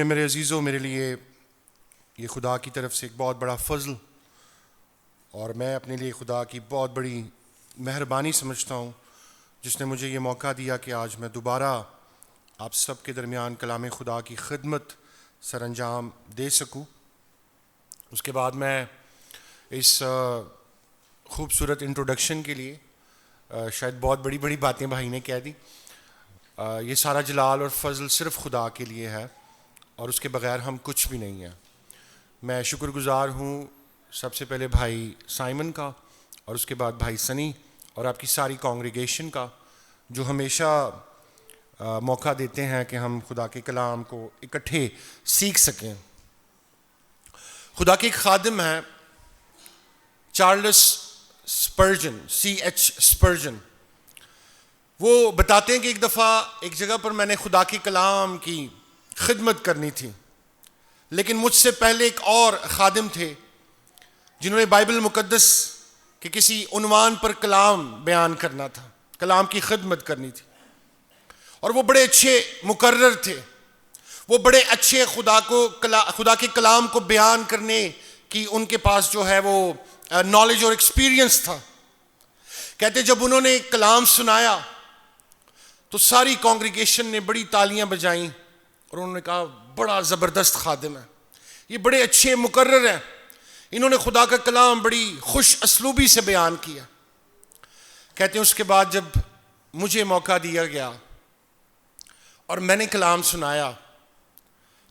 میرے عزیزوں، میرے لیے یہ خدا کی طرف سے ایک بہت بڑا فضل اور میں اپنے لیے خدا کی بہت بڑی مہربانی سمجھتا ہوں جس نے مجھے یہ موقع دیا کہ آج میں دوبارہ آپ سب کے درمیان کلام خدا کی خدمت سر انجام دے سکوں۔ اس کے بعد میں اس خوبصورت انٹروڈکشن کے لیے شاید بہت بڑی بڑی باتیں بھائی نے کہہ دی۔ یہ سارا جلال اور فضل صرف خدا کے لیے ہے اور اس کے بغیر ہم کچھ بھی نہیں ہیں۔ میں شکر گزار ہوں سب سے پہلے بھائی سائمن کا اور اس کے بعد بھائی سنی اور آپ کی ساری کانگریگیشن کا جو ہمیشہ موقع دیتے ہیں کہ ہم خدا کے کلام کو اکٹھے سیکھ سکیں۔ خدا کے ایک خادم ہیں چارلس سپرجن، CH سپرجن۔ وہ بتاتے ہیں کہ ایک دفعہ ایک جگہ پر میں نے خدا کے کلام کی خدمت کرنی تھی، لیکن مجھ سے پہلے ایک اور خادم تھے جنہوں نے بائبل مقدس کے کسی عنوان پر کلام بیان کرنا تھا، کلام کی خدمت کرنی تھی، اور وہ بڑے اچھے مقرر تھے۔ وہ بڑے اچھے خدا کے کلام کو بیان کرنے کی ان کے پاس جو ہے وہ نالج اور ایکسپیرینس تھا۔ کہتے جب انہوں نے کلام سنایا تو ساری کانگریگیشن نے بڑی تالیاں بجائیں اور انہوں نے کہا بڑا زبردست خادم ہے، یہ بڑے اچھے مقرر ہیں، انہوں نے خدا کا کلام بڑی خوش اسلوبی سے بیان کیا۔ کہتے ہیں اس کے بعد جب مجھے موقع دیا گیا اور میں نے کلام سنایا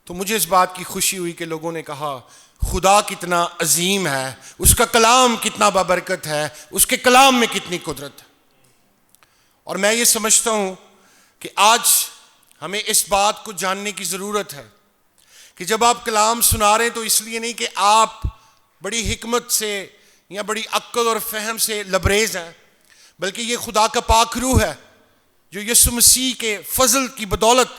تو مجھے اس بات کی خوشی ہوئی کہ لوگوں نے کہا خدا کتنا عظیم ہے، اس کا کلام کتنا بابرکت ہے، اس کے کلام میں کتنی قدرت ہے۔ اور میں یہ سمجھتا ہوں کہ آج ہمیں اس بات کو جاننے کی ضرورت ہے کہ جب آپ کلام سنا رہے ہیں تو اس لیے نہیں کہ آپ بڑی حکمت سے یا بڑی عقل اور فہم سے لبریز ہیں، بلکہ یہ خدا کا پاک روح ہے جو یسوع مسیح کے فضل کی بدولت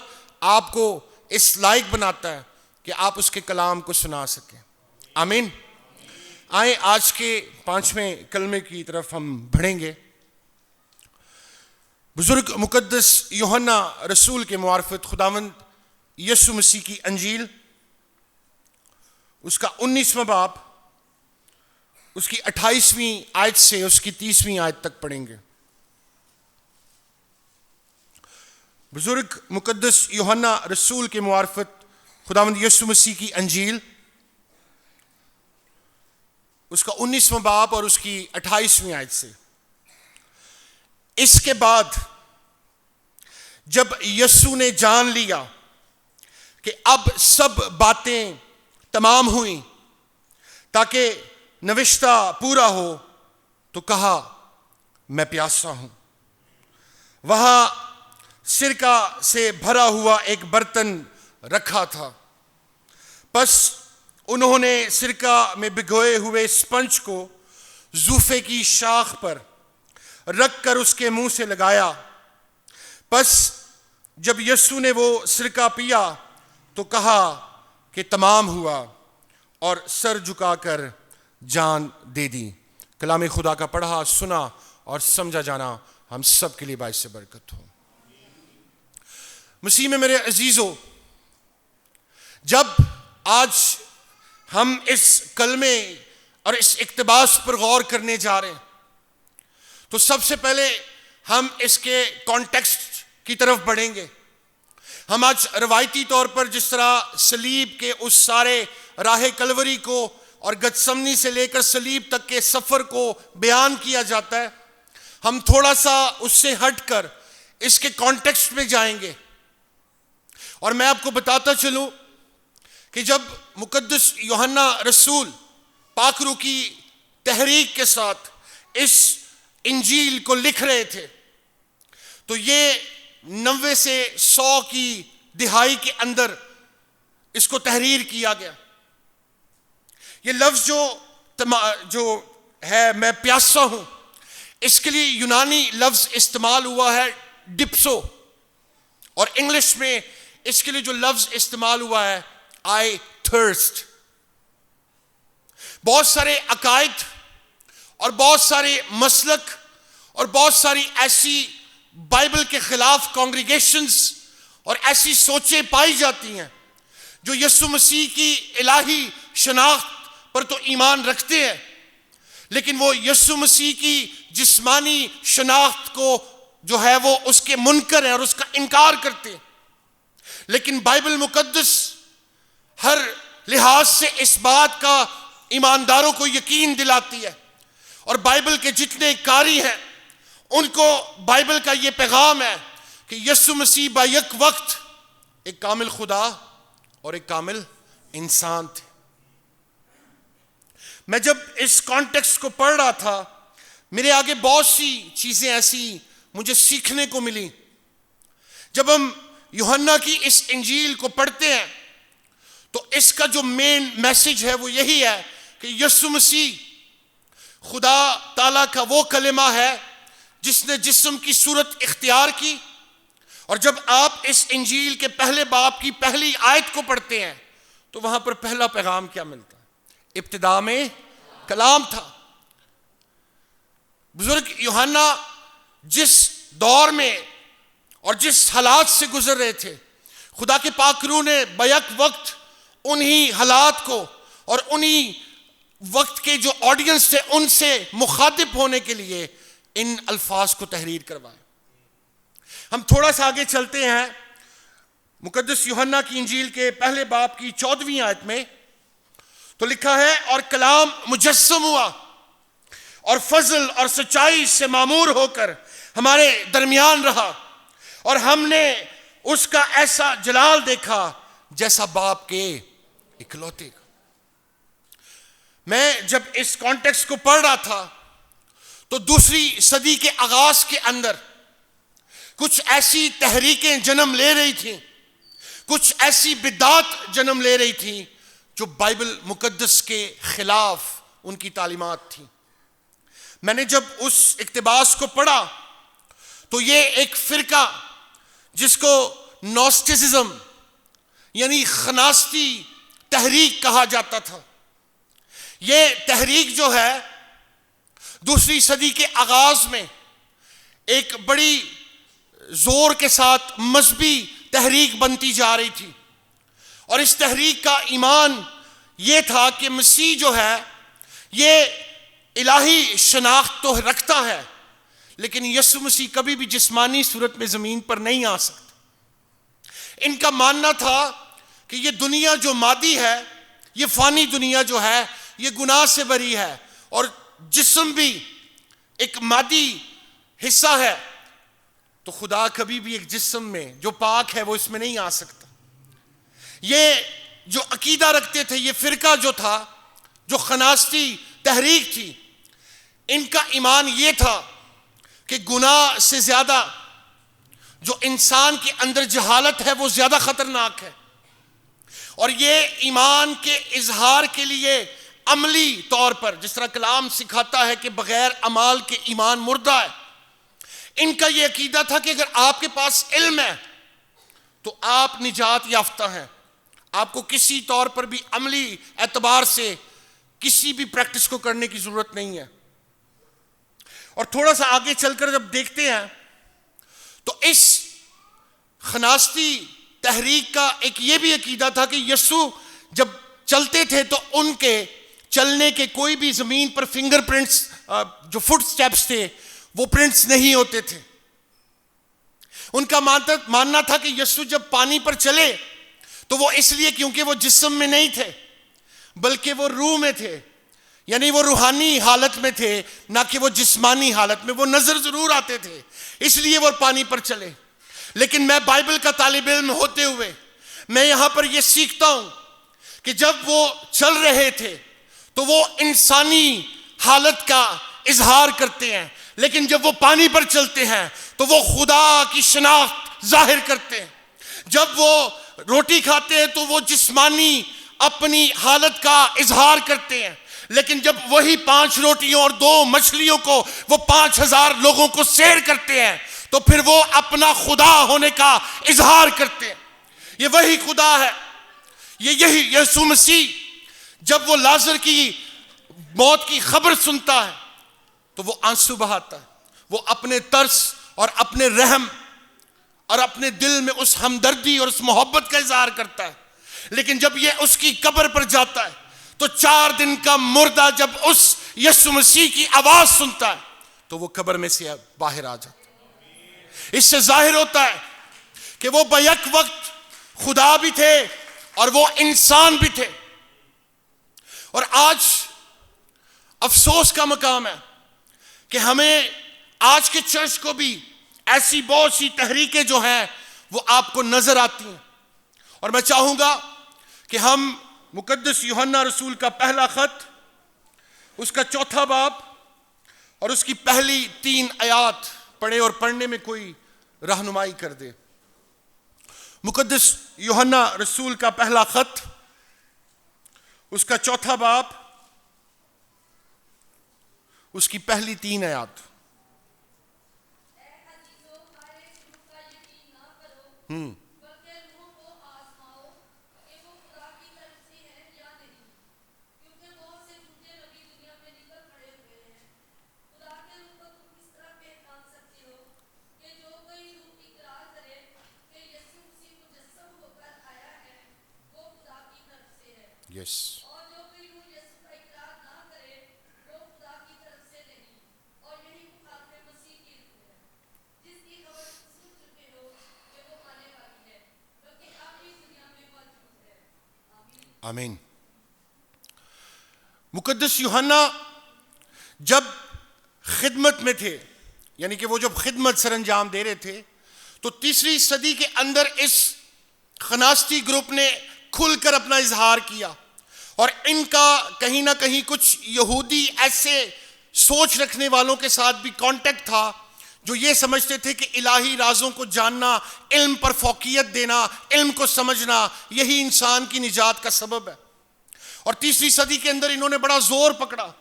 آپ کو اس لائق بناتا ہے کہ آپ اس کے کلام کو سنا سکیں۔ آمین۔ آئیں آج کے 5ویں کلمے کی طرف ہم بڑھیں گے۔ بزرگ مقدس یوحنا رسول کے معرفت خداوند یسوع مسیح کی انجیل، اس کا 19واں باب، اس کی 28ویں آیت سے اس کی 30ویں آیت تک پڑھیں گے۔ بزرگ مقدس یوحنا رسول کے معرفت خداوند یسوع مسیح کی انجیل، اس کا 19واں باب اور اس کی 28ویں آیت سے۔ اس کے بعد جب یسوع نے جان لیا کہ اب سب باتیں تمام ہوئیں تاکہ نوشتہ پورا ہو تو کہا میں پیاسا ہوں۔ وہاں سرکہ سے بھرا ہوا ایک برتن رکھا تھا، پس انہوں نے سرکہ میں بھگوئے ہوئے اسپنج کو زوفے کی شاخ پر رکھ کر اس کے منہ سے لگایا۔ پس جب یسوع نے وہ سرکہ پیا تو کہا کہ تمام ہوا، اور سر جھکا کر جان دے دی۔ کلام خدا کا پڑھا، سنا اور سمجھا جانا ہم سب کے لیے باعث برکت ہو۔ مسیح میں میرے عزیزو، جب آج ہم اس کلمے اور اس اقتباس پر غور کرنے جا رہے ہیں تو سب سے پہلے ہم اس کے کانٹیکسٹ کی طرف بڑھیں گے۔ ہم آج روایتی طور پر جس طرح صلیب کے اس سارے راہ کلوری کو اور گتسمنی سے لے کر صلیب تک کے سفر کو بیان کیا جاتا ہے، ہم تھوڑا سا اس سے ہٹ کر اس کے کانٹیکسٹ میں جائیں گے۔ اور میں آپ کو بتاتا چلوں کہ جب مقدس یوحنا رسول پاک روح کی تحریک کے ساتھ اس انجیل کو لکھ رہے تھے تو یہ 90 سے 100 کی دہائی کے اندر اس کو تحریر کیا گیا۔ یہ لفظ جو ہے میں پیاسا ہوں، اس کے لیے یونانی لفظ استعمال ہوا ہے ڈپسو، اور انگلش میں اس کے لیے جو لفظ استعمال ہوا ہے آئی تھرسٹ۔ بہت سارے عقائد اور بہت سارے مسلک اور بہت ساری ایسی بائبل کے خلاف کانگریگیشنز اور ایسی سوچیں پائی جاتی ہیں جو یسوع مسیح کی الہی شناخت پر تو ایمان رکھتے ہیں، لیکن وہ یسوع مسیح کی جسمانی شناخت کو جو ہے وہ اس کے منکر ہیں اور اس کا انکار کرتے ہیں۔ لیکن بائبل مقدس ہر لحاظ سے اس بات کا ایمانداروں کو یقین دلاتی ہے، اور بائبل کے جتنے قاری ہیں ان کو بائبل کا یہ پیغام ہے کہ یسوع مسیح با یک وقت ایک کامل خدا اور ایک کامل انسان تھے۔ میں جب اس کانٹیکسٹ کو پڑھ رہا تھا، میرے آگے بہت سی چیزیں ایسی مجھے سیکھنے کو ملی۔ جب ہم یوحنا کی اس انجیل کو پڑھتے ہیں تو اس کا جو مین میسج ہے وہ یہی ہے کہ یسوع مسیح خدا تعالیٰ کا وہ کلمہ ہے جس نے جسم کی صورت اختیار کی، اور جب آپ اس انجیل کے پہلے باب کی پہلی آیت کو پڑھتے ہیں تو وہاں پر پہلا پیغام کیا ملتا ہے؟ ابتدا میں کلام تھا۔ بزرگ یوحنا جس دور میں اور جس حالات سے گزر رہے تھے، خدا کے پاک روح نے بیک وقت انہی حالات کو اور انہی وقت کے جو آڈینس تھے ان سے مخاطب ہونے کے لیے ان الفاظ کو تحریر کروائے۔ ہم تھوڑا سا آگے چلتے ہیں مقدس یوحنا کی انجیل کے پہلے باب کی 14ویں آیت میں، تو لکھا ہے، اور کلام مجسم ہوا اور فضل اور سچائی سے معمور ہو کر ہمارے درمیان رہا، اور ہم نے اس کا ایسا جلال دیکھا جیسا باپ کے اکلوتے کا۔ میں جب اس کانٹیکسٹ کو پڑھ رہا تھا تو دوسری صدی کے آغاز کے اندر کچھ ایسی تحریکیں جنم لے رہی تھیں، کچھ ایسی بدعات جنم لے رہی تھیں جو بائبل مقدس کے خلاف ان کی تعلیمات تھیں۔ میں نے جب اس اقتباس کو پڑھا تو یہ ایک فرقہ جس کو نوسٹسزم یعنی خناستی تحریک کہا جاتا تھا، یہ تحریک جو ہے دوسری صدی کے آغاز میں ایک بڑی زور کے ساتھ مذہبی تحریک بنتی جا رہی تھی، اور اس تحریک کا ایمان یہ تھا کہ مسیح جو ہے یہ الہی شناخت تو رکھتا ہے، لیکن یسوع مسیح کبھی بھی جسمانی صورت میں زمین پر نہیں آ سکتا۔ ان کا ماننا تھا کہ یہ دنیا جو مادی ہے، یہ فانی دنیا جو ہے، یہ گناہ سے بری ہے، اور جسم بھی ایک مادی حصہ ہے، تو خدا کبھی بھی ایک جسم میں جو پاک ہے وہ اس میں نہیں آ سکتا۔ یہ جو عقیدہ رکھتے تھے، یہ فرقہ جو تھا، جو خناستی تحریک تھی، ان کا ایمان یہ تھا کہ گناہ سے زیادہ جو انسان کے اندر جہالت ہے وہ زیادہ خطرناک ہے، اور یہ ایمان کے اظہار کے لیے عملی طور پر، جس طرح کلام سکھاتا ہے کہ بغیر اعمال کے ایمان مردہ ہے، ان کا یہ عقیدہ تھا کہ اگر آپ کے پاس علم ہے تو آپ نجات یافتہ ہیں، آپ کو کسی طور پر بھی عملی اعتبار سے کسی بھی پریکٹس کو کرنے کی ضرورت نہیں ہے۔ اور تھوڑا سا آگے چل کر جب دیکھتے ہیں تو اس خناستی تحریک کا ایک یہ بھی عقیدہ تھا کہ یسوع جب چلتے تھے تو ان کے چلنے کے کوئی بھی زمین پر فنگر پرنٹس، جو فٹ سٹیپس تھے، وہ پرنٹس نہیں ہوتے تھے۔ ان کا ماننا تھا کہ یسوع جب پانی پر چلے تو وہ اس لیے کیونکہ وہ جسم میں نہیں تھے بلکہ وہ روح میں تھے، یعنی وہ روحانی حالت میں تھے، نہ کہ وہ جسمانی حالت میں۔ وہ نظر ضرور آتے تھے، اس لیے وہ پانی پر چلے۔ لیکن میں بائبل کا طالب علم ہوتے ہوئے میں یہاں پر یہ سیکھتا ہوں کہ جب وہ چل رہے تھے تو وہ انسانی حالت کا اظہار کرتے ہیں، لیکن جب وہ پانی پر چلتے ہیں تو وہ خدا کی شناخت ظاہر کرتے ہیں۔ جب وہ روٹی کھاتے ہیں تو وہ جسمانی اپنی حالت کا اظہار کرتے ہیں، لیکن جب وہی 5 روٹیوں اور 2 مچھلیوں کو وہ 5000 لوگوں کو سیر کرتے ہیں تو پھر وہ اپنا خدا ہونے کا اظہار کرتے ہیں۔ یہ وہی خدا ہے، یہی یسوع مسیح جب وہ لازر کی موت کی خبر سنتا ہے تو وہ آنسو بہاتا ہے، وہ اپنے ترس اور اپنے رحم اور اپنے دل میں اس ہمدردی اور اس محبت کا اظہار کرتا ہے۔ لیکن جب یہ اس کی قبر پر جاتا ہے تو 4 دن کا مردہ جب اس یسوع مسیح کی آواز سنتا ہے تو وہ قبر میں سے باہر آ جاتا ہے۔ اس سے ظاہر ہوتا ہے کہ وہ بیک وقت خدا بھی تھے اور وہ انسان بھی تھے۔ اور آج افسوس کا مقام ہے کہ ہمیں آج کے چرچ کو بھی ایسی بہت سی تحریکیں جو ہیں وہ آپ کو نظر آتی ہیں، اور میں چاہوں گا کہ ہم مقدس یوحنا رسول کا پہلا خط، اس کا 4 باب اور اس کی پہلی 3 آیات پڑھیں اور پڑھنے میں کوئی رہنمائی کر دے۔ مقدس یوحنا رسول کا پہلا خط، اس کا 4 باب، اس کی پہلی 3 آیات۔ یس، آمین۔ مقدس یوحنا جب خدمت میں تھے، یعنی کہ وہ جب خدمت سر انجام دے رہے تھے، تو 3 صدی کے اندر اس خناستی گروپ نے کھل کر اپنا اظہار کیا، اور ان کا کہیں نہ کہیں کچھ یہودی ایسے سوچ رکھنے والوں کے ساتھ بھی کانٹیکٹ تھا جو یہ سمجھتے تھے کہ الہی رازوں کو جاننا، علم پر فوقیت دینا، علم کو سمجھنا، یہی انسان کی نجات کا سبب ہے۔ اور 3 صدی کے اندر انہوں نے بڑا زور پکڑا،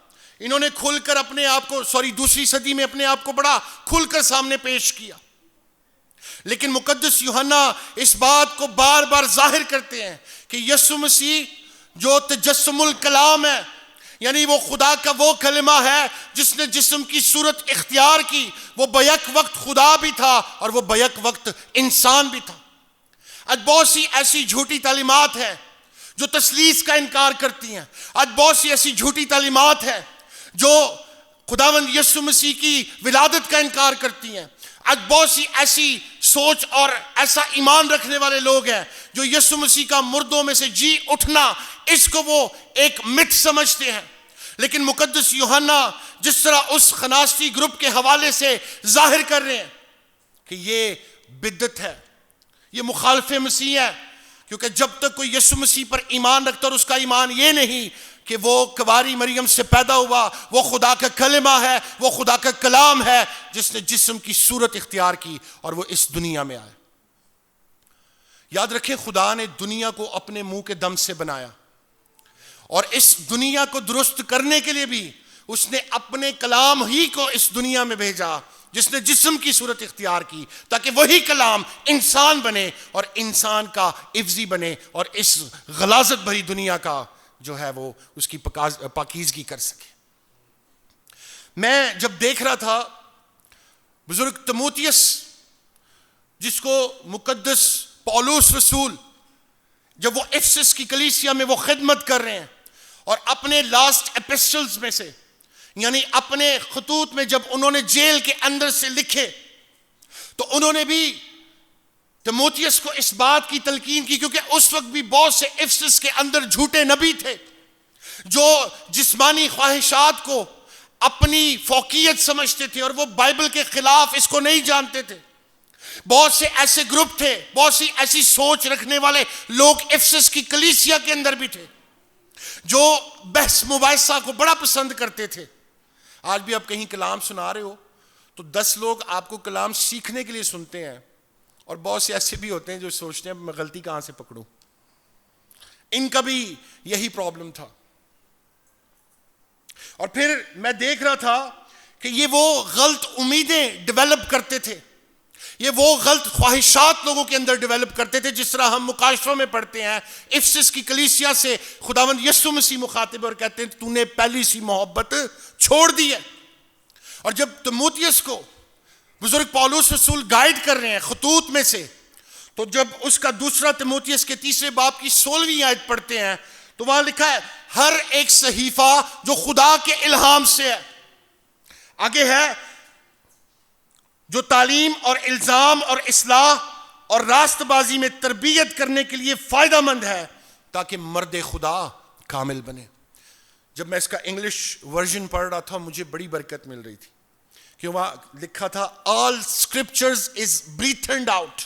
انہوں نے کھل کر اپنے آپ کو 2 صدی میں اپنے آپ کو بڑا کھل کر سامنے پیش کیا۔ لیکن مقدس یوحنا اس بات کو بار بار ظاہر کرتے ہیں کہ یسوع مسیح جو تجسم الکلام ہے، یعنی وہ خدا کا وہ کلمہ ہے جس نے جسم کی صورت اختیار کی، وہ بیک وقت خدا بھی تھا اور وہ بیک وقت انسان بھی تھا۔ آج بہت سی ایسی جھوٹی تعلیمات ہیں جو تثلیث کا انکار کرتی ہیں، آج بہت سی ایسی جھوٹی تعلیمات ہیں جو خداوند یسوع مسیح کی ولادت کا انکار کرتی ہیں، آج بہت سی ایسی سوچ اور ایسا ایمان رکھنے والے لوگ ہیں جو یسوع مسیح کا مردوں میں سے جی اٹھنا، اس کو وہ ایک مت سمجھتے ہیں۔ لیکن مقدس یوحنا جس طرح اس خناستی گروپ کے حوالے سے ظاہر کر رہے ہیں کہ یہ بدعت ہے، یہ مخالف مسیح ہے، کیونکہ جب تک کوئی یسوع مسیح پر ایمان رکھتا اور اس کا ایمان یہ نہیں کہ وہ کنواری مریم سے پیدا ہوا، وہ خدا کا کلمہ ہے، وہ خدا کا کلام ہے جس نے جسم کی صورت اختیار کی اور وہ اس دنیا میں آئے۔ یاد رکھیں، خدا نے دنیا کو اپنے منہ کے دم سے بنایا، اور اس دنیا کو درست کرنے کے لیے بھی اس نے اپنے کلام ہی کو اس دنیا میں بھیجا جس نے جسم کی صورت اختیار کی، تاکہ وہی کلام انسان بنے اور انسان کا عفظی بنے اور اس غلاظت بھری دنیا کا جو ہے وہ اس کی پاکیزگی کر سکے۔ میں جب دیکھ رہا تھا بزرگ تموتیس، جس کو مقدس پولس رسول، جب وہ افسس کی کلیسیا میں وہ خدمت کر رہے ہیں اور اپنے لاسٹ ایپسٹلز میں سے، یعنی اپنے خطوط میں جب انہوں نے جیل کے اندر سے لکھے تو انہوں نے بھی تموتیس کو اس بات کی تلقین کی، کیونکہ اس وقت بھی بہت سے افسس کے اندر جھوٹے نبی تھے جو جسمانی خواہشات کو اپنی فوقیت سمجھتے تھے اور وہ بائبل کے خلاف اس کو نہیں جانتے تھے۔ بہت سے ایسے گروپ تھے، بہت سی ایسی سوچ رکھنے والے لوگ افسس کی کلیسیا کے اندر بھی تھے جو بحث مباحثہ کو بڑا پسند کرتے تھے۔ آج بھی آپ کہیں کلام سنا رہے ہو تو 10 لوگ آپ کو کلام سیکھنے کے لیے سنتے ہیں، اور بہت سے ایسے بھی ہوتے ہیں جو سوچتے ہیں میں غلطی کہاں سے پکڑوں۔ ان کا بھی یہی پرابلم تھا۔ اور پھر میں دیکھ رہا تھا کہ یہ وہ غلط امیدیں ڈیولپ کرتے تھے، یہ وہ غلط خواہشات لوگوں کے اندر ڈیولپ کرتے تھے، جس طرح ہم مکاشفہ میں پڑھتے ہیں افسس کی کلیسیا سے خداوند یسوع مسیح مخاطب اور کہتے ہیں تو نے پہلی سی محبت چھوڑ دی ہے۔ اور جب تموتیس کو بزرگ پولس رسول گائیڈ کر رہے ہیں خطوط میں سے، تو جب اس کا دوسرا تیموتھیوس کے 3 باب کی 16ویں آیت پڑھتے ہیں تو وہاں لکھا ہے ہر ایک صحیفہ جو خدا کے الہام سے ہے. آگے ہے جو تعلیم اور الزام اور اصلاح اور راست بازی میں تربیت کرنے کے لیے فائدہ مند ہے تاکہ مرد خدا کامل بنے. جب میں اس کا انگلش ورژن پڑھ رہا تھا مجھے بڑی برکت مل رہی تھی کہ وہاں لکھا تھا all scriptures is breathed out.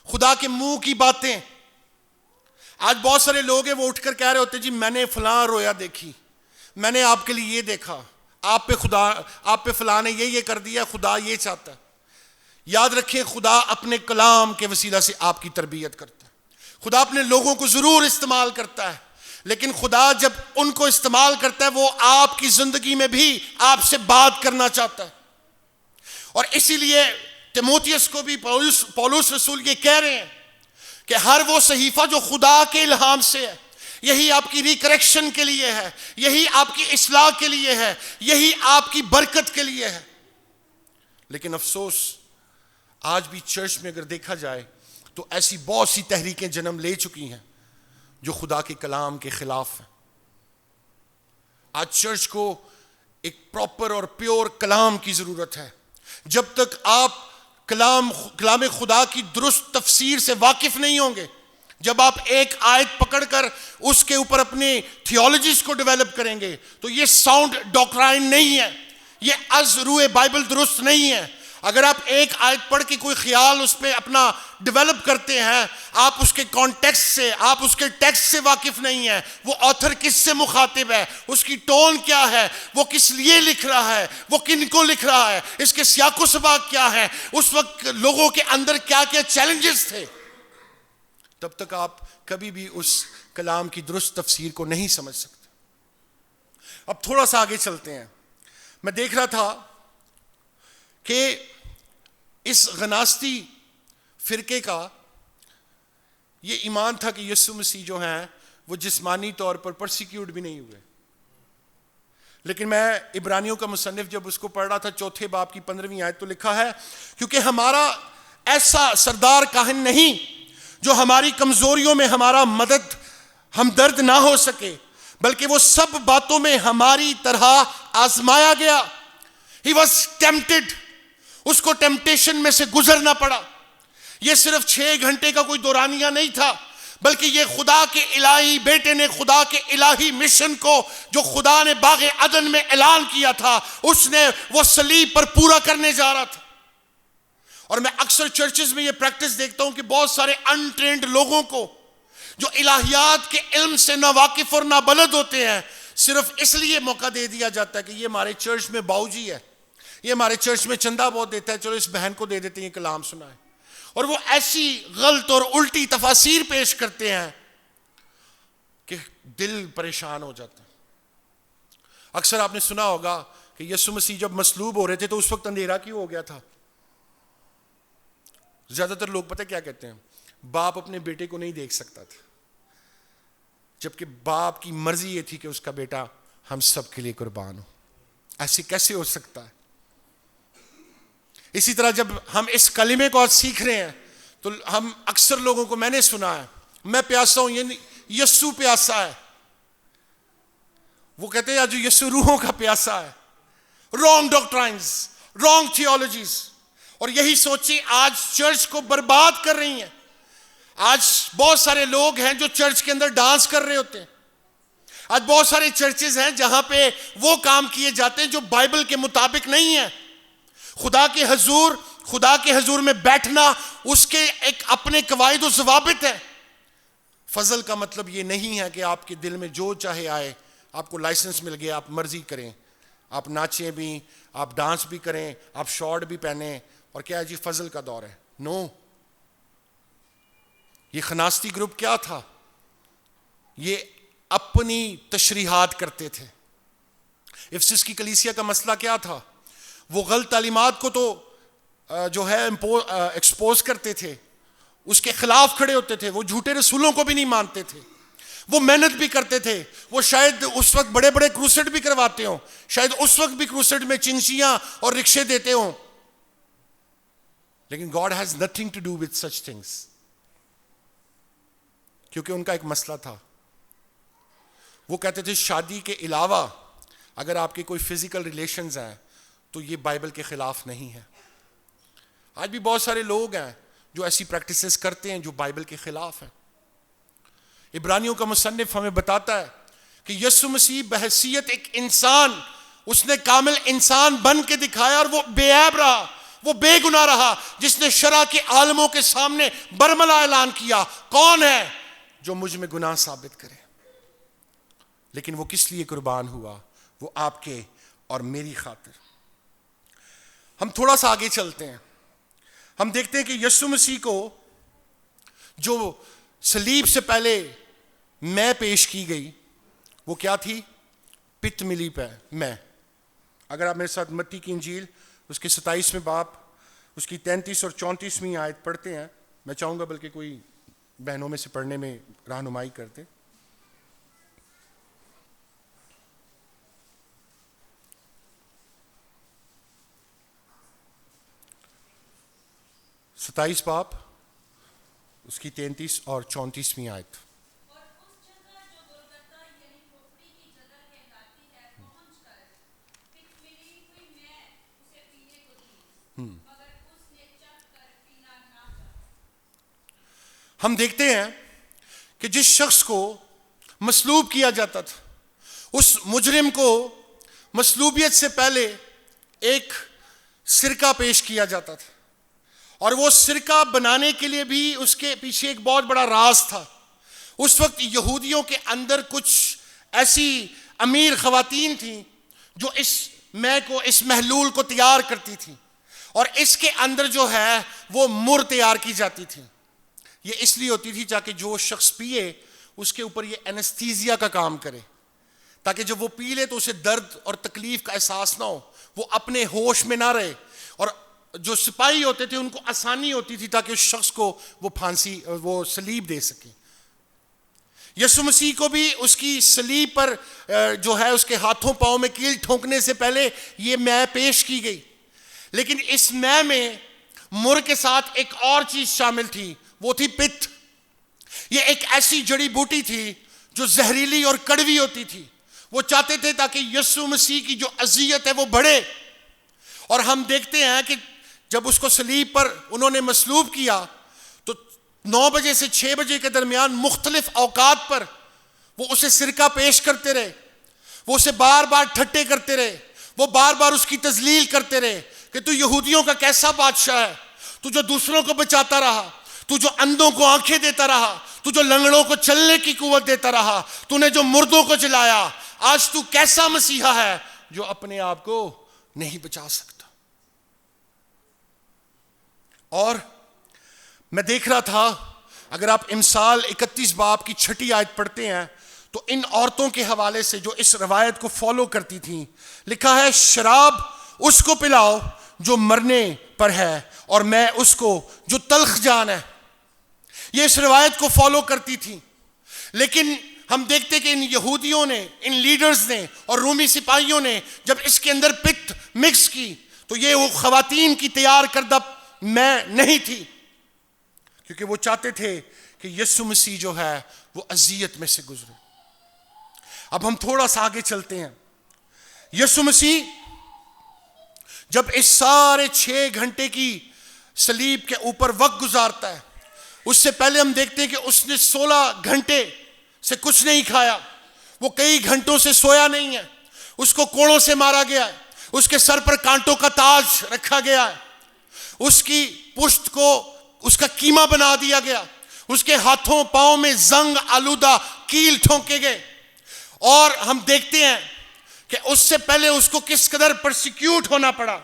خدا کے منہ کی باتیں. آج بہت سارے لوگ ہیں وہ اٹھ کر کہہ رہے ہوتے جی میں نے فلاں رویا دیکھی, میں نے آپ کے لیے یہ دیکھا, آپ پہ فلاں نے یہ کر دیا, خدا یہ چاہتا ہے. یاد رکھیں خدا اپنے کلام کے وسیلہ سے آپ کی تربیت کرتا ہے. خدا اپنے لوگوں کو ضرور استعمال کرتا ہے, لیکن خدا جب ان کو استعمال کرتا ہے وہ آپ کی زندگی میں بھی آپ سے بات کرنا چاہتا ہے. اور اسی لیے تیموتھیوس کو بھی پولس رسول یہ کہہ رہے ہیں کہ ہر وہ صحیفہ جو خدا کے الہام سے ہے یہی آپ کی ریکریکشن کے لیے ہے, یہی آپ کی اصلاح کے لیے ہے, یہی آپ کی برکت کے لیے ہے. لیکن افسوس آج بھی چرچ میں اگر دیکھا جائے تو ایسی بہت سی تحریکیں جنم لے چکی ہیں جو خدا کے کلام کے خلاف ہیں. آج چرچ کو ایک پراپر اور پیور کلام کی ضرورت ہے. جب تک آپ کلام خدا کی درست تفسیر سے واقف نہیں ہوں گے, جب آپ ایک آیت پکڑ کر اس کے اوپر اپنی تھیولوجیز کو ڈیولپ کریں گے تو یہ ساؤنڈ ڈاکٹرائن نہیں ہے, یہ از روئے بائبل درست نہیں ہے. اگر آپ ایک آیت پڑھ کے کوئی خیال اس پہ اپنا ڈیولپ کرتے ہیں, آپ اس کے کانٹیکسٹ سے, آپ اس کے ٹیکسٹ سے واقف نہیں ہیں, وہ آتھر کس سے مخاطب ہے, اس کی ٹون کیا ہے, وہ کس لیے لکھ رہا ہے, وہ کن کو لکھ رہا ہے, اس کے سیاق و سباق کیا ہے, اس وقت لوگوں کے اندر کیا کیا چیلنجز تھے, تب تک آپ کبھی بھی اس کلام کی درست تفسیر کو نہیں سمجھ سکتے. اب تھوڑا سا آگے چلتے ہیں. میں دیکھ رہا تھا کہ اس غناستی فرقے کا یہ ایمان تھا کہ یسوع مسیح جو ہیں وہ جسمانی طور پر پرسیکیوٹ بھی نہیں ہوئے. لیکن میں عبرانیوں کا مصنف جب اس کو پڑھ رہا تھا 4 باب کی 15ویں آیت تو لکھا ہے کیونکہ ہمارا ایسا سردار کاہن نہیں جو ہماری کمزوریوں میں ہمارا مدد ہمدرد نہ ہو سکے, بلکہ وہ سب باتوں میں ہماری طرح آزمایا گیا. He was tempted. اس کو ٹیمپٹیشن میں سے گزرنا پڑا. یہ صرف 6 گھنٹے کا کوئی دورانیہ نہیں تھا, بلکہ یہ خدا کے الہی بیٹے نے خدا کے الہی مشن کو جو خدا نے باغ عدن میں اعلان کیا تھا اس نے وہ صلیب پر پورا کرنے جا رہا تھا. اور میں اکثر چرچز میں یہ پریکٹس دیکھتا ہوں کہ بہت سارے انٹرینڈ لوگوں کو جو الہیات کے علم سے نہ واقف اور نہ بلد ہوتے ہیں صرف اس لیے موقع دے دیا جاتا ہے کہ یہ ہمارے چرچ میں باؤجی ہے, یہ ہمارے چرچ میں چندہ بہت دیتا ہے, چلو اس بہن کو دے دیتے ہیں یہ کلام سنائے. اور وہ ایسی غلط اور الٹی تفاسیر پیش کرتے ہیں کہ دل پریشان ہو جاتا ہے. اکثر آپ نے سنا ہوگا کہ یسوع مسیح جب مصلوب ہو رہے تھے تو اس وقت اندھیرا کیوں ہو گیا تھا. زیادہ تر لوگ پتہ کیا کہتے ہیں, باپ اپنے بیٹے کو نہیں دیکھ سکتا تھا, جبکہ باپ کی مرضی یہ تھی کہ اس کا بیٹا ہم سب کے لیے قربان ہو. ایسے کیسے ہو سکتا ہے؟ اسی طرح جب ہم اس کلمے کو آج سیکھ رہے ہیں تو ہم اکثر لوگوں کو میں نے سنا ہے میں پیاسا ہوں, یعنی یسوع پیاسا ہے. وہ کہتے ہیں جو یسوع روحوں کا پیاسا ہے. رانگ ڈاکٹرائنز, رانگ تھیولوجیز, اور یہی سوچیں آج چرچ کو برباد کر رہی ہیں. آج بہت سارے لوگ ہیں جو چرچ کے اندر ڈانس کر رہے ہوتے ہیں. آج بہت سارے چرچز ہیں جہاں پہ وہ کام کیے جاتے ہیں جو بائبل کے مطابق نہیں ہے. خدا کے حضور میں بیٹھنا اس کے ایک اپنے قواعد و ضوابط ہے. فضل کا مطلب یہ نہیں ہے کہ آپ کے دل میں جو چاہے آئے, آپ کو لائسنس مل گیا آپ مرضی کریں, آپ ناچیں بھی, آپ ڈانس بھی کریں, آپ شارٹ بھی پہنیں, اور کیا ہے جی فضل کا دور ہے. نو, یہ خناستی گروپ کیا تھا؟ یہ اپنی تشریحات کرتے تھے. افسس کی کلیسیا کا مسئلہ کیا تھا؟ وہ غلط تعلیمات کو تو جو ہے ایکسپوز کرتے تھے, اس کے خلاف کھڑے ہوتے تھے, وہ جھوٹے رسولوں کو بھی نہیں مانتے تھے, وہ محنت بھی کرتے تھے, وہ شاید اس وقت بڑے بڑے کروسیڈ بھی کرواتے ہوں, شاید اس وقت بھی کروسیڈ میں چنگشیاں اور رکشے دیتے ہوں, لیکن God has nothing to do with such things. کیونکہ ان کا ایک مسئلہ تھا. وہ کہتے تھے شادی کے علاوہ اگر آپ کے کوئی فزیکل ریلیشنز ہیں تو یہ بائبل کے خلاف نہیں ہے. آج بھی بہت سارے لوگ ہیں جو ایسی پریکٹسز کرتے ہیں جو بائبل کے خلاف ہیں. عبرانیوں کا مصنف ہمیں بتاتا ہے کہ یسوع مسیح بحیثیت ایک انسان، اس نے کامل انسان بن کے دکھایا اور وہ بے عیب رہا، وہ بے گناہ رہا، جس نے شرع کے عالموں کے سامنے برملا اعلان کیا کون ہے جو مجھ میں گناہ ثابت کرے. لیکن وہ کس لیے قربان ہوا؟ وہ آپ کے اور میری خاطر. ہم تھوڑا سا آگے چلتے ہیں. ہم دیکھتے ہیں کہ یسوع مسیح کو جو صلیب سے پہلے میں پیش کی گئی وہ کیا تھی؟ پت ملی پہ میں. اگر آپ میرے ساتھ متی کی انجیل اس کے 27ویں باب اس کی 33 اور 34ویں آیت پڑھتے ہیں. میں چاہوں گا بلکہ کوئی بہنوں میں سے پڑھنے میں رہنمائی کرتے. 27 باب اس کی 33 اور 34ویں آیت. ہم دیکھتے ہیں کہ جس شخص کو مصلوب کیا جاتا تھا اس مجرم کو مصلوبیت سے پہلے ایک سرقہ پیش کیا جاتا تھا، اور وہ سرقہ بنانے کے لیے بھی اس کے پیچھے ایک بہت بڑا راز تھا. اس وقت یہودیوں کے اندر کچھ ایسی امیر خواتین تھیں جو اس مے کو، اس محلول کو تیار کرتی تھیں، اور اس کے اندر جو ہے وہ مر تیار کی جاتی تھی. یہ اس لیے ہوتی تھی تاکہ جو شخص پیے اس کے اوپر یہ انستھیزیا کا کام کرے، تاکہ جب وہ پی لے تو اسے درد اور تکلیف کا احساس نہ ہو، وہ اپنے ہوش میں نہ رہے، اور جو سپاہی ہوتے تھے ان کو آسانی ہوتی تھی تاکہ اس شخص کو وہ پھانسی، وہ صلیب دے سکیں. یسوع مسیح کو بھی اس کی صلیب پر جو ہے اس کے ہاتھوں پاؤں میں کیل ٹھونکنے سے پہلے یہ مے پیش کی گئی، لیکن اس مے میں مر کے ساتھ ایک اور چیز شامل تھی، وہ تھی پت. یہ ایک ایسی جڑی بوٹی تھی جو زہریلی اور کڑوی ہوتی تھی. وہ چاہتے تھے تاکہ یسوع مسیح کی جو اذیت ہے وہ بڑھے. اور ہم دیکھتے ہیں کہ جب اس کو صلیب پر انہوں نے مصلوب کیا تو 9 بجے سے 6 بجے کے درمیان مختلف اوقات پر وہ اسے سرقہ پیش کرتے رہے، وہ اسے بار بار ٹھٹے کرتے رہے، وہ بار بار اس کی تذلیل کرتے رہے کہ تو یہودیوں کا کیسا بادشاہ ہے، تو جو دوسروں کو بچاتا رہا، تو جو اندھوں کو آنکھیں دیتا رہا، تو جو لنگڑوں کو چلنے کی قوت دیتا رہا، تو نے جو مردوں کو جلایا، آج تو کیسا مسیحا ہے جو اپنے آپ کو نہیں بچا سکتا. اور میں دیکھ رہا تھا اگر آپ امثال 31 باب کی 6 آیت پڑھتے ہیں تو ان عورتوں کے حوالے سے جو اس روایت کو فالو کرتی تھیں لکھا ہے شراب اس کو پلاؤ جو مرنے پر ہے اور میں اس کو جو تلخ جان ہے. یہ اس روایت کو فالو کرتی تھی. لیکن ہم دیکھتے کہ ان یہودیوں نے، ان لیڈرز نے اور رومی سپاہیوں نے جب اس کے اندر پت مکس کی تو یہ وہ خواتین کی تیار کردہ میں نہیں تھی، کیونکہ وہ چاہتے تھے کہ یسوع مسیح جو ہے وہ اذیت میں سے گزرے. اب ہم تھوڑا سا آگے چلتے ہیں. یسوع مسیح جب اس سارے 6 گھنٹے کی صلیب کے اوپر وقت گزارتا ہے، اس سے پہلے ہم دیکھتے ہیں کہ اس نے 16 گھنٹے سے کچھ نہیں کھایا، وہ کئی گھنٹوں سے سویا نہیں ہے. اس کو کوڑوں سے مارا گیا ہے، اس کے سر پر کانٹوں کا تاج رکھا گیا ہے، اس کی پشت کو اس کا کیما بنا دیا گیا، اس کے ہاتھوں پاؤں میں زنگ آلودہ کیل ٹھونکے گئے. اور ہم دیکھتے ہیں کہ اس سے پہلے اس کو کس قدر پرسیکیوٹ ہونا پڑا.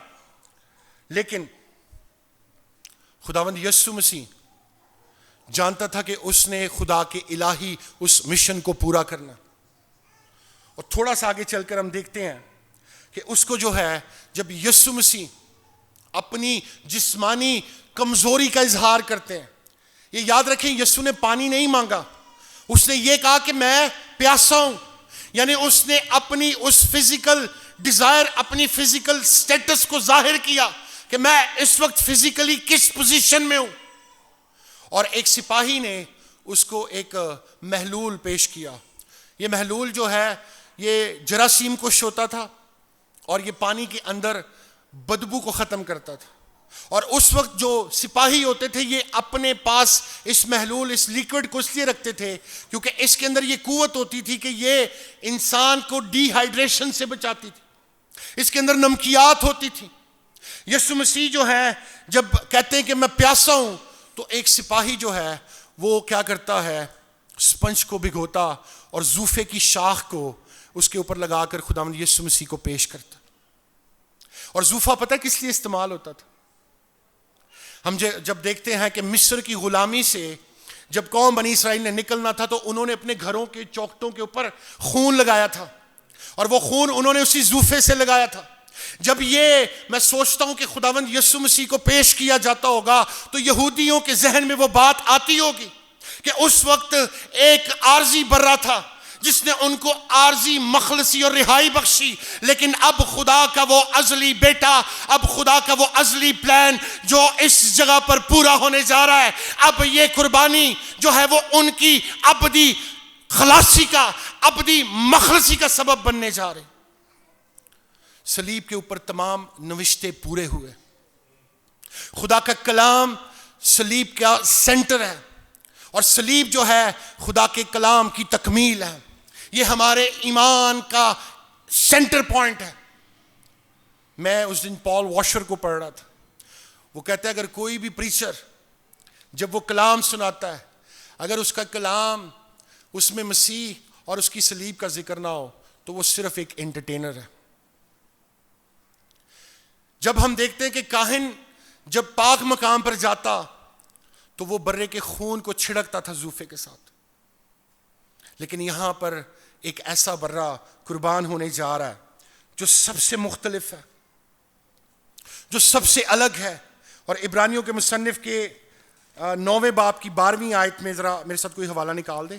لیکن خداوند یسوع مسیح جانتا تھا کہ اس نے خدا کے الہی اس مشن کو پورا کرنا. اور تھوڑا سا آگے چل کر ہم دیکھتے ہیں کہ اس کو جو ہے جب یسوع مسیح اپنی جسمانی کمزوری کا اظہار کرتے ہیں، یہ یاد رکھیں یسوع نے پانی نہیں مانگا، اس نے یہ کہا کہ میں پیاسا ہوں. یعنی اس نے اپنی اس فزیکل ڈیزائر، اپنی فزیکل سٹیٹس کو ظاہر کیا کہ میں اس وقت فزیکلی کس پوزیشن میں ہوں. اور ایک سپاہی نے اس کو ایک محلول پیش کیا. یہ محلول جو ہے یہ جراثیم کش ہوتا تھا اور یہ پانی کے اندر بدبو کو ختم کرتا تھا. اور اس وقت جو سپاہی ہوتے تھے یہ اپنے پاس اس محلول اس لیکوڈ کو اس لیے رکھتے تھے کیونکہ اس کے اندر یہ قوت ہوتی تھی کہ یہ انسان کو ڈی ہائیڈریشن سے بچاتی تھی. اس کے اندر نمکیات ہوتی تھی. یسوع مسیح جو ہے جب کہتے ہیں کہ میں پیاسا ہوں تو ایک سپاہی جو ہے وہ کیا کرتا ہے, اسپنج کو بھگوتا اور زوفے کی شاخ کو اس کے اوپر لگا کر خداوند یسوع مسیح کو پیش کرتا. اور زوفہ پتہ کس لیے استعمال ہوتا تھا؟ ہم جب دیکھتے ہیں کہ مصر کی غلامی سے جب قوم بنی اسرائیل نے نکلنا تھا تو انہوں نے اپنے گھروں کے چوکھٹوں کے اوپر خون لگایا تھا اور وہ خون انہوں نے اسی زوفے سے لگایا تھا. جب یہ میں سوچتا ہوں کہ خداوند یسوع مسیح کو پیش کیا جاتا ہوگا تو یہودیوں کے ذہن میں وہ بات آتی ہوگی کہ اس وقت ایک عارضی برہ تھا جس نے ان کو عارضی مخلصی اور رہائی بخشی, لیکن اب خدا کا وہ ازلی بیٹا, اب خدا کا وہ ازلی پلان جو اس جگہ پر پورا ہونے جا رہا ہے, اب یہ قربانی جو ہے وہ ان کی ابدی خلاصی کا, ابدی مخلصی کا سبب بننے جا رہے. صلیب کے اوپر تمام نوشتے پورے ہوئے. خدا کا کلام صلیب کا سینٹر ہے اور صلیب جو ہے خدا کے کلام کی تکمیل ہے. یہ ہمارے ایمان کا سینٹر پوائنٹ ہے. میں اس دن پال واشر کو پڑھ رہا تھا, وہ کہتا ہے اگر کوئی بھی پریچر جب وہ کلام سناتا ہے اگر اس کا کلام اس میں مسیح اور اس کی صلیب کا ذکر نہ ہو تو وہ صرف ایک انٹرٹینر ہے. جب ہم دیکھتے ہیں کہ کاہن جب پاک مقام پر جاتا تو وہ برے کے خون کو چھڑکتا تھا زوفے کے ساتھ, لیکن یہاں پر ایک ایسا برہ قربان ہونے جا رہا ہے جو سب سے مختلف ہے, جو سب سے الگ ہے. اور عبرانیوں کے مصنف کے 9ویں باب کی 12ویں آیت میں ذرا میرے ساتھ کوئی حوالہ نکال دے.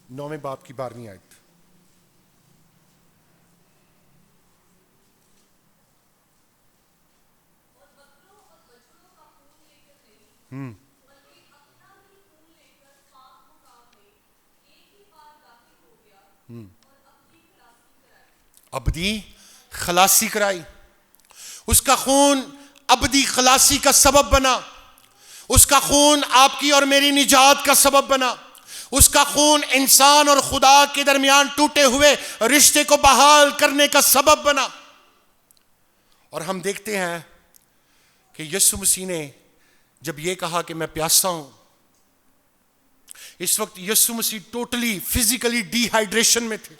9ویں باب کی 12ویں آیت. ابدی خلاصی کرائی. اس کا خون ابدی خلاصی کا سبب بنا. اس کا خون آپ کی اور میری نجات کا سبب بنا. اس کا خون انسان اور خدا کے درمیان ٹوٹے ہوئے رشتے کو بحال کرنے کا سبب بنا. اور ہم دیکھتے ہیں کہ یسوع مسیح نے جب یہ کہا کہ میں پیاسا ہوں, اس وقت یسوع مسیح ٹوٹلی فزیکلی ڈی ہائیڈریشن میں تھے.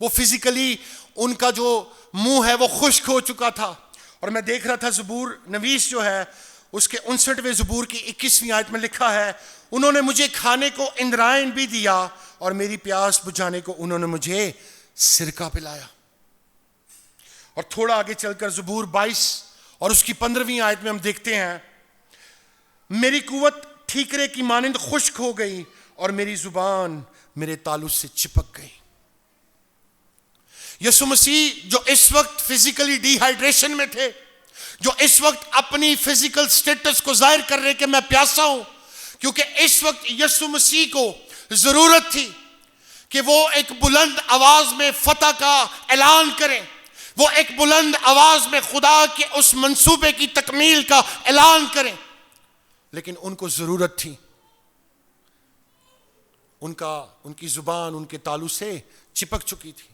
وہ فزیکلی ان کا جو منہ ہے وہ خشک ہو چکا تھا. اور میں دیکھ رہا تھا زبور نویس جو ہے اس کے 59ویں زبور کی 21ویں آیت میں لکھا ہے, انہوں نے مجھے کھانے کو اندرائن بھی دیا اور میری پیاس بجھانے کو انہوں نے مجھے سرکہ پلایا. اور تھوڑا آگے چل کر زبور 22 اور اس کی 15ویں آیت میں ہم دیکھتے ہیں, میری قوت ٹھیکرے کی مانند خشک ہو گئی اور میری زبان میرے تالو سے چپک گئی. یسوع مسیح جو اس وقت فزیکلی ڈی ہائیڈریشن میں تھے, جو اس وقت اپنی فزیکل سٹیٹس کو ظاہر کر رہے کہ میں پیاسا ہوں, کیونکہ اس وقت یسوع مسیح کو ضرورت تھی کہ وہ ایک بلند آواز میں فتح کا اعلان کریں, وہ ایک بلند آواز میں خدا کے اس منصوبے کی تکمیل کا اعلان کریں. لیکن ان کو ضرورت تھی, ان کی زبان ان کے تالو سے چپک چکی تھی.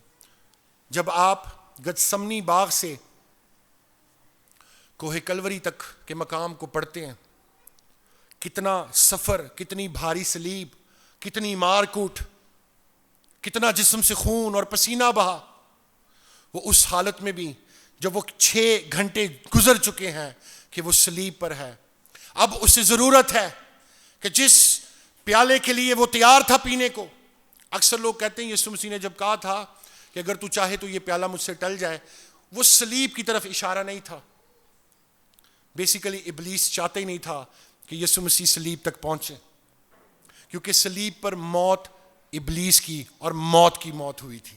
جب آپ گتسمنی باغ سے کوہ کلوری تک کے مقام کو پڑھتے ہیں, کتنا سفر, کتنی بھاری صلیب, کتنی مار کوٹ, کتنا جسم سے خون اور پسینہ بہا, وہ اس حالت میں بھی جب وہ 6 گھنٹے گزر چکے ہیں کہ وہ صلیب پر ہے. اب اسے ضرورت ہے کہ جس پیالے کے لیے وہ تیار تھا پینے کو, اکثر لوگ کہتے ہیں یسوع مسیح نے جب کہا تھا کہ اگر تو چاہے تو یہ پیالہ مجھ سے ٹل جائے, وہ صلیب کی طرف اشارہ نہیں تھا. بیسیکلی ابلیس چاہتے ہی نہیں تھا کہ یسوع مسیح صلیب تک پہنچے, کیونکہ صلیب پر موت ابلیس کی اور موت کی موت ہوئی تھی.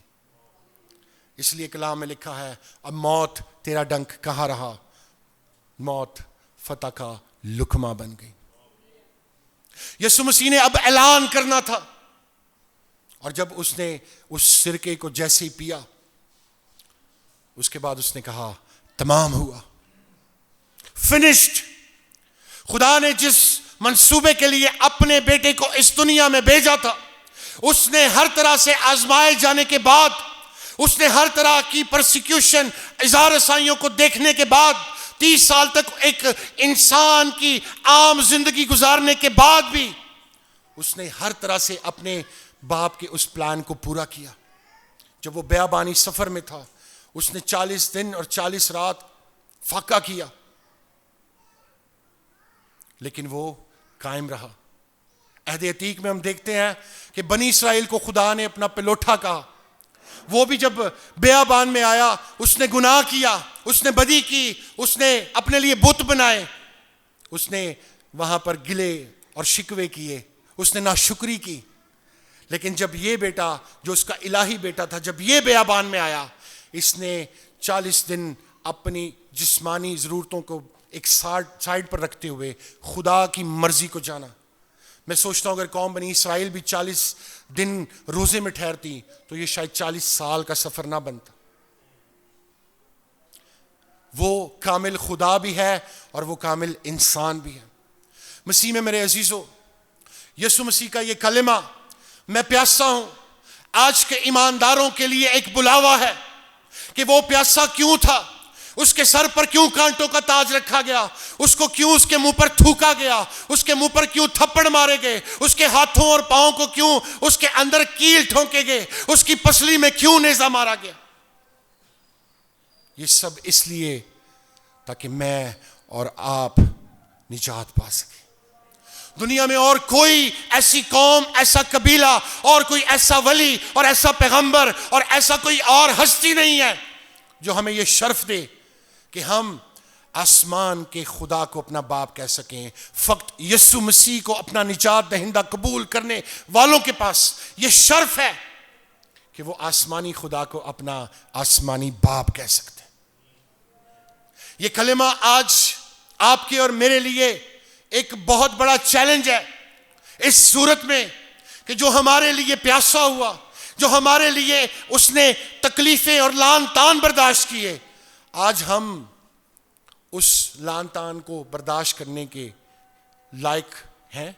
اس لیے کلام میں لکھا ہے اب موت تیرا ڈنک کہاں رہا، موت فتح کا لقمہ بن گئی۔ یسوع مسیح نے اب اعلان کرنا تھا، اور جب اس نے اس سرکے کو جیسے ہی پیا اس کے بعد اس نے کہا تمام ہوا، فنشڈ۔ خدا نے جس منصوبے کے لیے اپنے بیٹے کو اس دنیا میں بھیجا تھا، اس نے ہر طرح سے آزمائے جانے کے بعد، اس نے ہر طرح کی پرسیکیوشن، اظہار رسائیوں کو دیکھنے کے بعد، 30 سال تک ایک انسان کی عام زندگی گزارنے کے بعد بھی اس نے ہر طرح سے اپنے باپ کے اس پلان کو پورا کیا۔ جب وہ بیابانی سفر میں تھا، اس نے 40 دن اور 40 رات فاقہ کیا، لیکن وہ قائم رہا۔ عہد عتیق میں ہم دیکھتے ہیں کہ بنی اسرائیل کو خدا نے اپنا پلوٹھا کہا، وہ بھی جب بیابان میں آیا اس نے گناہ کیا، اس نے بدی کی، اس نے اپنے لیے بت بنائے، اس نے وہاں پر گلے اور شکوے کیے، اس نے ناشکری کی۔ لیکن جب یہ بیٹا جو اس کا الہی بیٹا تھا، جب یہ بیابان میں آیا، اس نے 40 دن اپنی جسمانی ضرورتوں کو ایک سائڈ پر رکھتے ہوئے خدا کی مرضی کو جانا۔ میں سوچتا ہوں اگر قوم بنی اسرائیل بھی 40 دن روزے میں ٹھہرتی تو یہ شاید 40 سال کا سفر نہ بنتا۔ وہ کامل خدا بھی ہے اور وہ کامل انسان بھی ہے۔ مسیح میں میرے عزیزو، یسوع مسیح کا یہ کلمہ میں پیاسا ہوں آج کے ایمانداروں کے لیے ایک بلاوا ہے کہ وہ پیاسا کیوں تھا، اس کے سر پر کیوں کانٹوں کا تاج رکھا گیا، اس کو کیوں اس کے منہ پر تھوکا گیا، اس کے منہ پر کیوں تھپڑ مارے گئے، اس کے ہاتھوں اور پاؤں کو کیوں اس کے اندر کیل ٹھونکے گئے، اس کی پسلی میں کیوں نیزہ مارا گیا۔ یہ سب اس لیے تاکہ میں اور آپ نجات پا سکیں۔ دنیا میں اور کوئی ایسی قوم، ایسا قبیلہ، اور کوئی ایسا ولی اور ایسا پیغمبر اور ایسا کوئی اور ہستی نہیں ہے جو ہمیں یہ شرف دے کہ ہم آسمان کے خدا کو اپنا باپ کہہ سکیں۔ فقط یسوع مسیح کو اپنا نجات دہندہ قبول کرنے والوں کے پاس یہ شرف ہے کہ وہ آسمانی خدا کو اپنا آسمانی باپ کہہ سکتے ہیں۔ یہ کلمہ آج آپ کے اور میرے لیے ایک بہت بڑا چیلنج ہے، اس صورت میں کہ جو ہمارے لیے پیاسا ہوا، جو ہمارے لیے اس نے تکلیفیں اور لعن طعن برداشت کیے، آج ہم اس لعن طعن کو برداشت کرنے کے لائق ہیں؟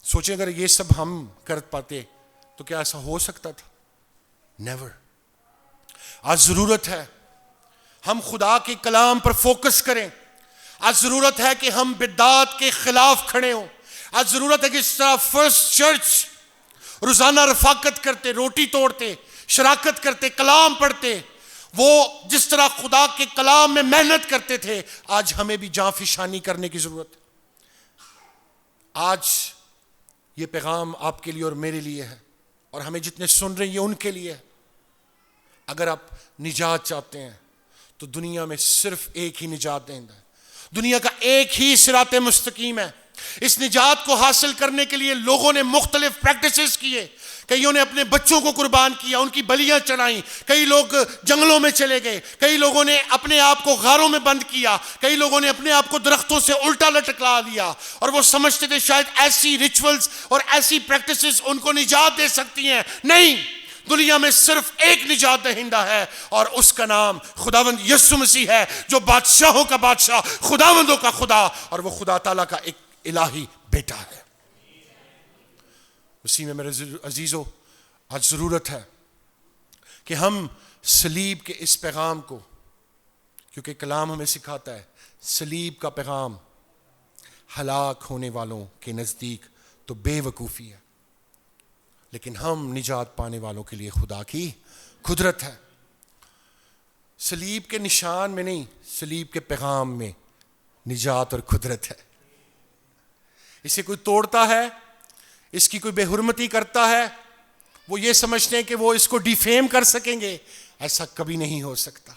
سوچیں اگر یہ سب ہم کر پاتے تو کیا ایسا ہو سکتا تھا؟ نیور۔ آج ضرورت ہے ہم خدا کے کلام پر فوکس کریں۔ آج ضرورت ہے کہ ہم بدعات کے خلاف کھڑے ہوں۔ آج ضرورت ہے کہ اس طرح فرسٹ چرچ روزانہ رفاقت کرتے، روٹی توڑتے، شراکت کرتے، کلام پڑھتے، وہ جس طرح خدا کے کلام میں محنت کرتے تھے، آج ہمیں بھی جاں فشانی کرنے کی ضرورت ہے۔ آج یہ پیغام آپ کے لیے اور میرے لیے ہے، اور ہمیں جتنے سن رہے ہیں یہ ان کے لیے ہے۔ اگر آپ نجات چاہتے ہیں تو دنیا میں صرف ایک ہی نجات دہندہ ہے، دنیا کا ایک ہی صراط مستقیم ہے۔ اس نجات کو حاصل کرنے کے لیے لوگوں نے مختلف پریکٹسز کیے، کئیوں نے اپنے بچوں کو قربان کیا، ان کی بلیاں چڑھائیں، کئی لوگ جنگلوں میں چلے گئے، کئی لوگوں نے اپنے آپ کو غاروں میں بند کیا، کئی لوگوں نے اپنے آپ کو درختوں سے الٹا لٹکا دیا، اور وہ سمجھتے تھے شاید ایسی ریچولز اور ایسی پریکٹسز ان کو نجات دے سکتی ہیں۔ نہیں، دنیا میں صرف ایک نجات دہندہ ہے، اور اس کا نام خداوند یسوع مسیح ہے، جو بادشاہوں کا بادشاہ، خداوندوں کا خدا، اور وہ خدا تعالیٰ کا ایک الہی بیٹا ہے۔ اسی میں میرے عزیزو، آج ضرورت ہے کہ ہم صلیب کے اس پیغام کو، کیونکہ کلام ہمیں سکھاتا ہے صلیب کا پیغام ہلاک ہونے والوں کے نزدیک تو بے وقوفی ہے، لیکن ہم نجات پانے والوں کے لیے خدا کی قدرت ہے۔ صلیب کے نشان میں نہیں، صلیب کے پیغام میں نجات اور قدرت ہے۔ اسے کوئی توڑتا ہے، اس کی کوئی بے حرمتی کرتا ہے، وہ یہ سمجھتے ہیں کہ وہ اس کو ڈیفیم کر سکیں گے، ایسا کبھی نہیں ہو سکتا،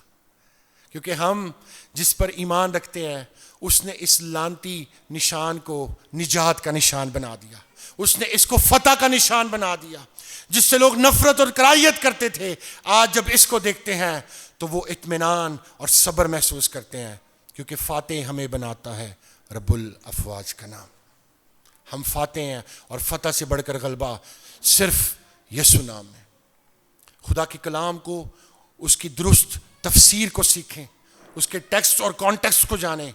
کیونکہ ہم جس پر ایمان رکھتے ہیں اس نے اس لعنتی نشان کو نجات کا نشان بنا دیا، اس نے اس کو فتح کا نشان بنا دیا. جس سے لوگ نفرت اور کراہیت کرتے تھے، آج جب اس کو دیکھتے ہیں تو وہ اطمینان اور صبر محسوس کرتے ہیں، کیونکہ فاتح ہمیں بناتا ہے رب الافواج کا نام. ہم فاتح ہیں، اور فتح سے بڑھ کر غلبہ صرف یسوع نام ہے. خدا کے کلام کو، اس کی درست تفسیر کو سیکھیں، اس کے ٹیکسٹ اور کانٹیکسٹ کو جانیں،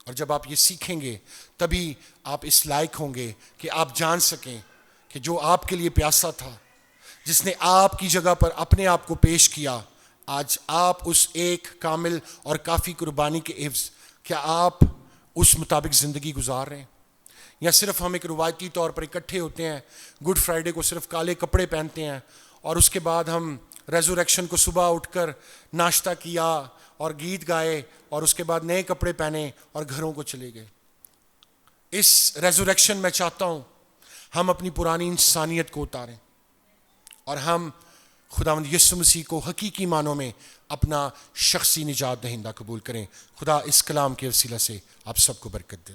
اور جب آپ یہ سیکھیں گے تبھی آپ اس لائق ہوں گے کہ آپ جان سکیں کہ جو آپ کے لیے پیاسا تھا، جس نے آپ کی جگہ پر اپنے آپ کو پیش کیا، آج آپ اس ایک کامل اور کافی قربانی کے عوض کیا آپ اس مطابق زندگی گزار رہے ہیں، یا صرف ہم ایک روایتی طور پر اکٹھے ہوتے ہیں، گڈ فرائیڈے کو صرف کالے کپڑے پہنتے ہیں، اور اس کے بعد ہم ریزوریکشن کو صبح اٹھ کر ناشتہ کیا اور گیت گائے اور اس کے بعد نئے کپڑے پہنے اور گھروں کو چلے گئے. اس ریزوریکشن میں چاہتا ہوں ہم اپنی پرانی انسانیت کو اتاریں اور ہم خداوند یسوع مسیح کو حقیقی معنوں میں اپنا شخصی نجات دہندہ قبول کریں. خدا اس کلام کے وسیلہ سے آپ سب کو برکت دے.